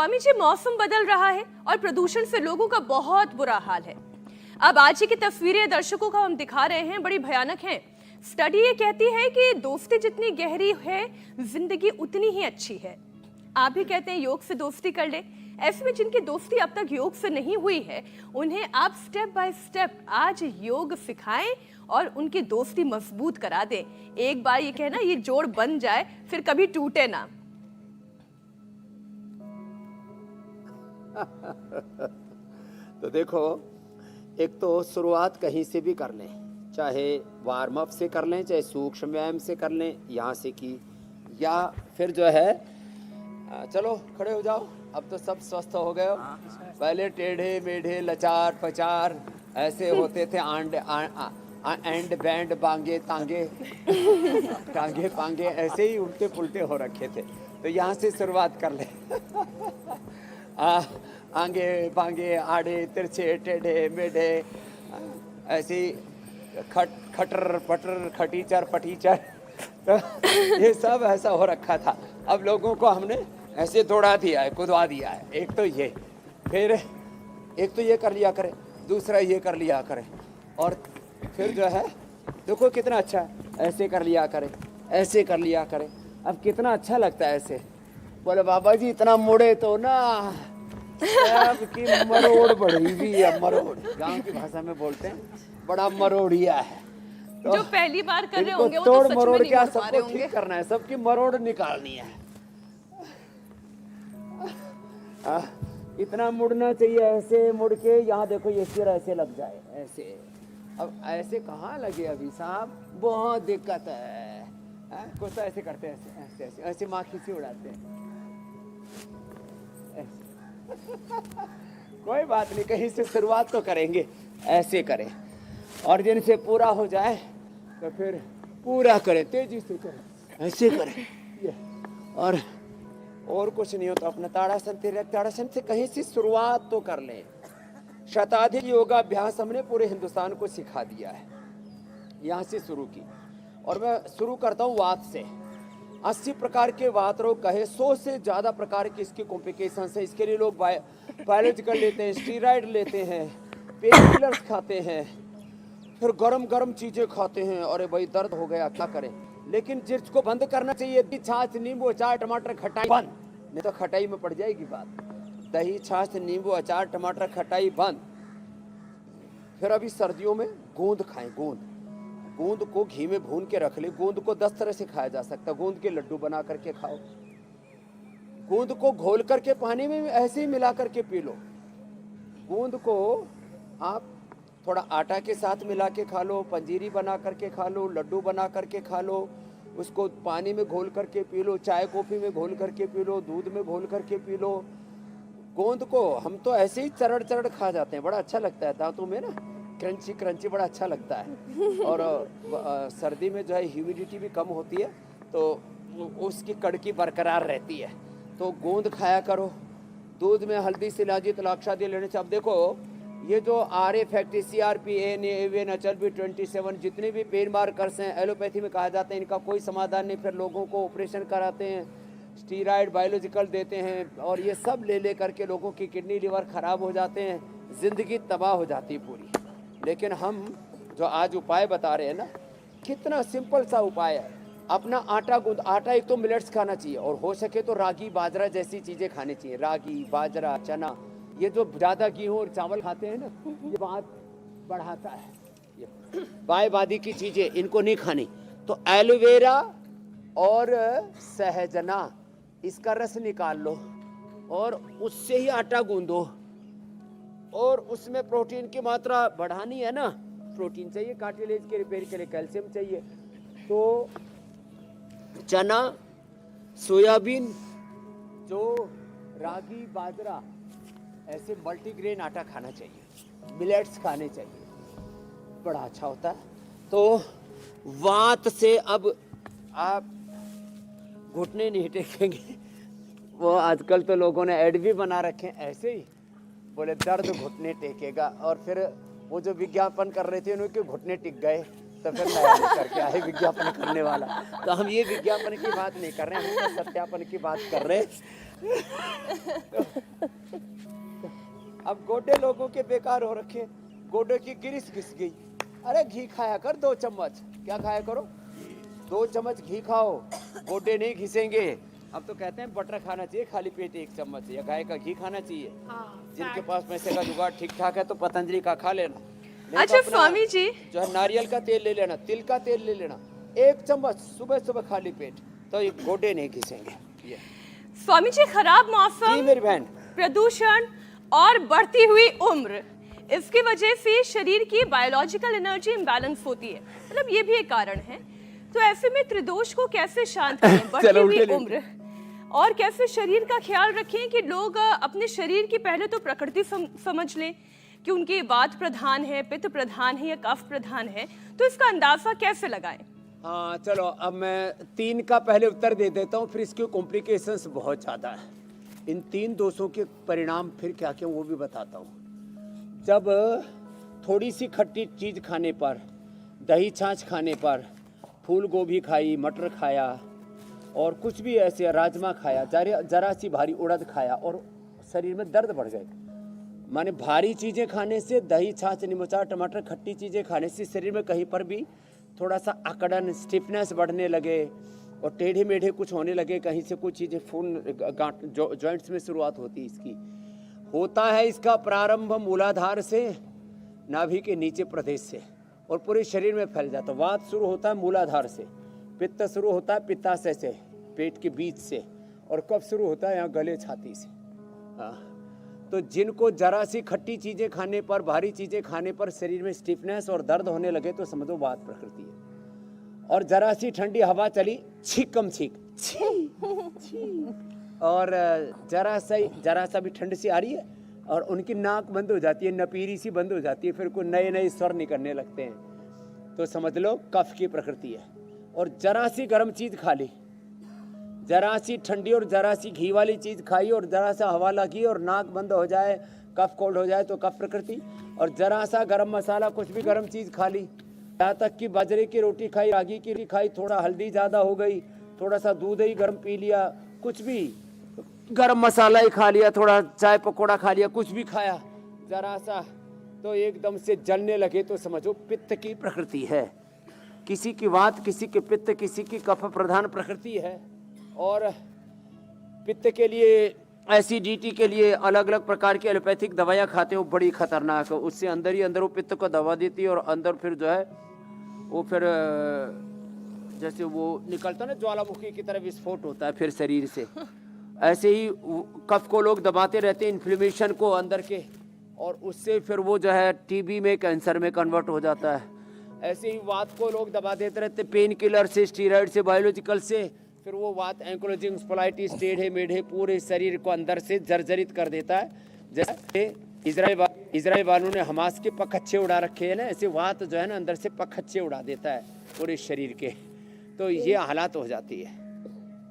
स्वामी जी, मौसम बदल रहा है और प्रदूषण से लोगों का बहुत बुरा हाल है। अब आज की तस्वीरें दर्शकों को हम दिखा रहे हैं, बड़ी भयानक हैं। स्टडी ये कहती है कि दोस्ती जितनी गहरी है, जिंदगी उतनी ही अच्छी है। आप भी कहते हैं योग से दोस्ती कर ले। ऐसे में जिनकी दोस्ती अब तक योग से नहीं हुई है, उन्हें आप स्टेप बाय स्टेप आज योग सिखाएं और उनकी दोस्ती मजबूत करा दें। एक बार ये कहना, ये जोड़ बन जाए, फिर कभी टूटे ना। तो देखो, एक तो शुरुआत कहीं से भी कर लें, चाहे वार्म अप से कर लें, चाहे सूक्ष्म व्यायाम से कर लें, यहाँ से की, या फिर जो है चलो खड़े हो जाओ, अब तो सब स्वस्थ हो गए हो। पहले टेढ़े मेढ़े लचार पचार ऐसे होते थे, एंड बैंड बांगे तांगे टांगे पांगे ऐसे ही उल्टे पुल्टे हो रखे थे। तो यहाँ से शुरुआत कर ले। आंगे बांगे आड़े तिरछे टेढ़े मेढ़े ऐसे खटर पटर खटीचर पटीचर, तो ये सब ऐसा हो रखा था। अब लोगों को हमने ऐसे दौड़ा दिया है, कुदवा दिया है। एक तो ये, फिर एक तो ये कर लिया करें, दूसरा ये कर लिया करें, और फिर जो है देखो कितना अच्छा है, ऐसे कर लिया करें, ऐसे कर लिया करें। अब कितना अच्छा लगता है ऐसे। बोले बाबा जी इतना मुड़े तो ना, आपकी मरोड़ बढ़ी हुई है। मरोड़ गांव की भाषा में बोलते हैं, बड़ा मरोड़िया है। तो जो पहली बार कर रहे होंगे वो तोड़ तो सच मरोड़ में नहीं क्या कर पा रहे सबको होंगे। ठीक करना है, सबकी मरोड़ निकालनी है। इतना मुड़ना चाहिए, ऐसे मुड़ के यहाँ देखो ये सिर ऐसे लग जाए, ऐसे। अब ऐसे कहाँ लगे अभी साहब, बहुत दिक्कत है। कुछ तो ऐसे करते हैं, ऐसे ऐसे ऐसे ऐसे माँ खींची उड़ाते हैं। कोई बात नहीं, कहीं से शुरुआत तो करेंगे, ऐसे करें, और जिनसे पूरा हो जाए तो फिर पूरा करें, तेजी से करें, ऐसे करें ये। और कुछ नहीं हो तो अपना ताड़ासन तिरक ताड़ासन से कहीं से शुरुआत तो कर लें। शताधिक योगाभ्यास हमने पूरे हिंदुस्तान को सिखा दिया है, यहाँ से शुरू की। और मैं शुरू करता हूँ वात से। 80 प्रकार के वात रोग कहे, 100 से ज़्यादा प्रकार के इसके कॉम्प्लिकेशन है। इसके लिए लोग बायोलॉजिकल लेते हैं, स्टीरॉइड लेते हैं, पेन किलर्स खाते हैं, फिर गरम गरम चीज़ें खाते हैं। अरे भाई दर्द हो गया, क्या करें? लेकिन जिसको बंद करना चाहिए, छाछ नींबू अचार टमाटर खटाई बंद, नहीं तो खटाई में पड़ जाएगी बात। दही छाछ नींबू अचार टमाटर खटाई बंद। फिर अभी सर्दियों में गोंद खाएं। गोंद को घी में भून के रख ले। गोंद को 10 तरह से खाया जा सकता है। गोंद के लड्डू बना करके खाओ, गोंद को घोल करके पानी में ऐसे ही मिला करके पी लो। गोंद को आप थोड़ा आटा के साथ मिला के खा लो, पंजीरी बना करके खा लो, लड्डू बना करके खा लो, उसको पानी में घोल करके पी लो, चाय कॉफ़ी में घोल करके पी लो, दूध में घोल करके पी लो। गोंद को हम तो ऐसे ही चरड़ चरड़ खा जाते हैं, बड़ा अच्छा लगता है दांतों में ना, क्रंची क्रंची बड़ा अच्छा लगता है। और सर्दी में जो है ह्यूमिडिटी भी कम होती है, तो उसकी कड़की बरकरार रहती है। तो गोंद खाया करो। दूध में हल्दी सिलाजी तलाक्षा दे लेने से। अब देखो ये जो आर ए फैक्ट्री CRP AN अचल भी 27 जितने भी पेन मार्कर्स हैं, एलोपैथी में कहा जाता है, इनका कोई समाधान नहीं। फिर लोगों को ऑपरेशन कराते हैं, स्टीरॉइड बायोलॉजिकल देते हैं, और ये सब ले करके लोगों की किडनी लिवर खराब हो जाते हैं, ज़िंदगी तबाह हो जाती है पूरी। लेकिन हम जो आज उपाय बता रहे हैं ना, कितना सिंपल सा उपाय है। अपना आटा गूंद, आटा एक तो मिलेट्स खाना चाहिए, और हो सके तो रागी बाजरा जैसी चीज़ें खानी चाहिए। रागी बाजरा चना, ये जो ज़्यादा गेहूँ और चावल खाते हैं ना, ये बात बढ़ाता है। ये बायबादी की चीज़ें इनको नहीं खानी। तो एलोवेरा और सहजना, इसका रस निकाल लो और उससे ही आटा गूंदो, और उसमें प्रोटीन की मात्रा बढ़ानी है ना। प्रोटीन चाहिए कार्टिलेज के रिपेयर के लिए, कैल्शियम चाहिए। तो चना, सोयाबीन, जो रागी बाजरा, ऐसे मल्टीग्रेन आटा खाना चाहिए, मिलेट्स खाने चाहिए, बड़ा अच्छा होता है। तो वात से अब आप घुटने नहीं टेकेंगे। वो आजकल तो लोगों ने ऐड भी बना रखे हैं ऐसे ही, बोले दर्द घुटने टेकेगा, और फिर वो जो विज्ञापन कर रहे थे उनके घुटने टिक गए। तो फिर नया लेकर के आए विज्ञापन करने वाला। तो हम ये विज्ञापन की बात नहीं कर रहे हैं, हम तो सत्यापन की बात कर रहे हैं। अब गोडे लोगों के बेकार हो रखे, गोडे की गिरिश घिस गई। अरे घी खाया कर 2 चम्मच, क्या खाया करो 2 चम्मच घी खाओ, गोडे नहीं घिसेंगे। अब तो कहते हैं बटर खाना चाहिए खाली पेट 1 चम्मच, या गाय का घी खाना चाहिए। जिनके पास पैसे का जुगाड़ ठीक ठाक है तो पतंजलि का खा लेना। नहीं अच्छा तो अपना स्वामी जी, जो है नारियल का तेल ले लेना, तिल का तेल ले लेना, 1 चम्मच सुबह सुबह खाली पेट, तो ये गोडे नहीं घिसेंगे। ये स्वामी जी खराब जी मौसम, मेरी बहन, प्रदूषण और बढ़ती हुई उम्र, इसकी वजह से शरीर की बायोलॉजिकल एनर्जी इम्बैलेंस होती है, मतलब ये भी एक कारण है। तो ऐसे में त्रिदोष को कैसे शांत करें, बढ़ती चलो हुई उल्टे ले। उम्र, और कैसे शरीर का ख्याल रखें कि लोग अपने शरीर की पहले तो प्रकृति समझ लें कि उनके वात प्रधान है, पित्त प्रधान है या कफ प्रधान है, तो इसका अंदाजा कैसे लगाएं? हाँ चलो अब मैं 3 का पहले उत्तर दे देता हूँ, फिर इसके कॉम्प्लिकेशंस बहुत ज़्यादा है। इन 3 दोषों के परिणाम फिर क्या क्या वो भी बताता हूँ। जब थोड़ी सी खट्टी चीज़ खाने पर, दही छाछ खाने पर, फूल गोभी खाई, मटर खाया और कुछ भी ऐसे राजमा खाया, जरा सी भारी उड़द खाया और शरीर में दर्द बढ़ गए। माने भारी चीज़ें खाने से, दही छाछ नींबू टमाटर खट्टी चीज़ें खाने से शरीर में कहीं पर भी थोड़ा सा अकड़न, स्टिफनेस बढ़ने लगे और टेढ़े मेढ़े कुछ होने लगे, कहीं से कुछ चीज़ें जॉइंट्स में शुरुआत होती है इसकी। होता है इसका प्रारंभ मूलाधार से, नाभि के नीचे प्रदेश से, और पूरे शरीर में फैल जाता है। वात शुरू होता है मूलाधार से, पित्त शुरू होता है पित्ताशय से, पेट के बीच से, और कफ शुरू होता है यहाँ गले छाती से। हाँ, तो जिनको जरा सी खट्टी चीज़ें खाने पर, भारी चीज़ें खाने पर शरीर में स्टिफनेस और दर्द होने लगे तो समझो वात प्रकृति है। और जरा सी ठंडी हवा चली, छीकम छीक और जरा सा भी ठंड सी आ रही है और उनकी नाक बंद हो जाती है, नपीरी सी बंद हो जाती है, फिर कोई नए नए स्वर निकलने लगते हैं, तो समझ लो कफ की प्रकृति है। और जरा सी गर्म चीज़ खा ली, जरा सी ठंडी और जरा सी घी वाली चीज़ खाई और जरा सा हवा लगी और नाक बंद हो जाए, कफ कोल्ड हो जाए तो कफ प्रकृति। और जरा सा गरम मसाला, कुछ भी गरम चीज़ खा ली, यहाँ तक कि बाजरे की रोटी खाई, रागी की रोटी खाई, थोड़ा हल्दी ज़्यादा हो गई, थोड़ा सा दूध ही गर्म पी लिया, कुछ भी गरम मसाला ही खा लिया, थोड़ा चाय पकौड़ा खा लिया, कुछ भी खाया जरा सा, तो एकदम से जलने लगे तो समझो पित्त की प्रकृति है। किसी की वात, किसी के पित्त, किसी की कफ प्रधान प्रकृति है। और पित्त के लिए, एसिडिटी के लिए अलग अलग प्रकार की एलोपैथिक दवाइयाँ खाते हो, बड़ी खतरनाक है। उससे अंदर ही अंदर वो पित्त को दबा देती है और अंदर फिर जो है वो फिर जैसे वो निकलता ना ज्वालामुखी की तरह विस्फोट होता है फिर शरीर से। ऐसे ही कफ को लोग दबाते रहते हैं, इन्फ्लेमेशन को अंदर के, और उससे फिर वो जो है टीबी में, कैंसर में कन्वर्ट हो जाता है। ऐसे ही वात को लोग दबा देते रहते, पेन किलर से, स्टीरॉयड से, बायोलॉजिकल से, फिर वो वात एंकोलॉजिंग स्पोलाइटिस, टेढ़े मेढ़े पूरे शरीर को अंदर से जर्जरित कर देता है। जैसे इजराइल वालों ने हमास के पखच्चे उड़ा रखे हैं ना, ऐसे वात जो है ना अंदर से पखच्चे उड़ा देता है पूरे शरीर के, तो ये हालात हो जाती है।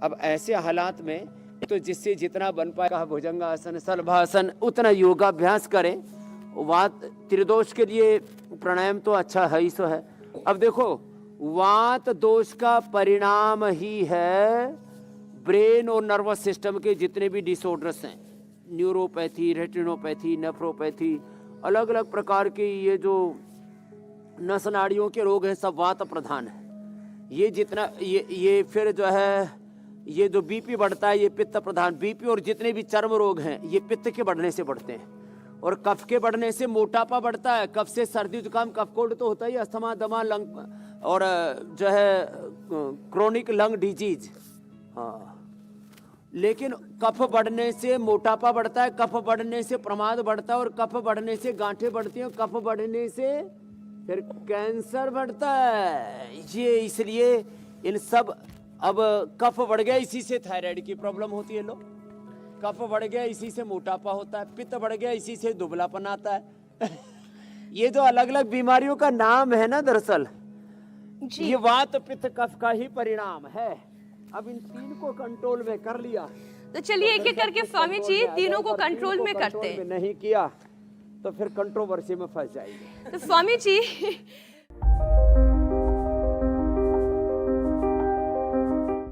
अब ऐसे हालात में तो जिससे जितना बन पाए, कहा भुजंगासन, शलभासन, उतना योगाभ्यास करें। वात त्रिदोष के लिए प्राणायाम तो अच्छा है ही सो है। अब देखो वात दोष का परिणाम ही है ब्रेन और नर्वस सिस्टम के जितने भी डिसऑर्डर्स हैं, न्यूरोपैथी, रेटिनोपैथी, नेफ्रोपैथी, अलग अलग प्रकार के ये जो नस नाड़ियों के रोग हैं सब वात प्रधान है। ये जितना ये फिर जो है ये जो बीपी बढ़ता है ये पित्त प्रधान, बीपी और जितने भी चर्म रोग हैं ये पित्त के बढ़ने से बढ़ते हैं। और कफ के बढ़ने से मोटापा बढ़ता है, कफ से सर्दी जुकाम, कफ कोल्ड तो होता ही, अस्थमा, दमा, लंग और जो है क्रोनिक लंग डिजीज। हाँ, लेकिन कफ बढ़ने से मोटापा बढ़ता है, कफ बढ़ने से प्रमाद बढ़ता है, और कफ बढ़ने से गांठें बढ़ती हैं, कफ बढ़ने से फिर कैंसर बढ़ता है। ये इसलिए इन सब, अब कफ बढ़ गया इसी से थायराइड की प्रॉब्लम होती है लोग, कफ बढ़ गया इसी से मोटापा होता है, पित्त बढ़ गया इसी से दुबलापन आता है। ये जो अलग अलग बीमारियों का नाम है ना, दरअसल ये वात पित्त कफ का ही परिणाम है। अब इन 3 को कंट्रोल में कर लिया तो चलिए एक एक करके स्वामी जी तीनों को कंट्रोल में करते हैं। नहीं किया तो फिर कंट्रोवर्सी में फंस जाएंगे। तो स्वामी जी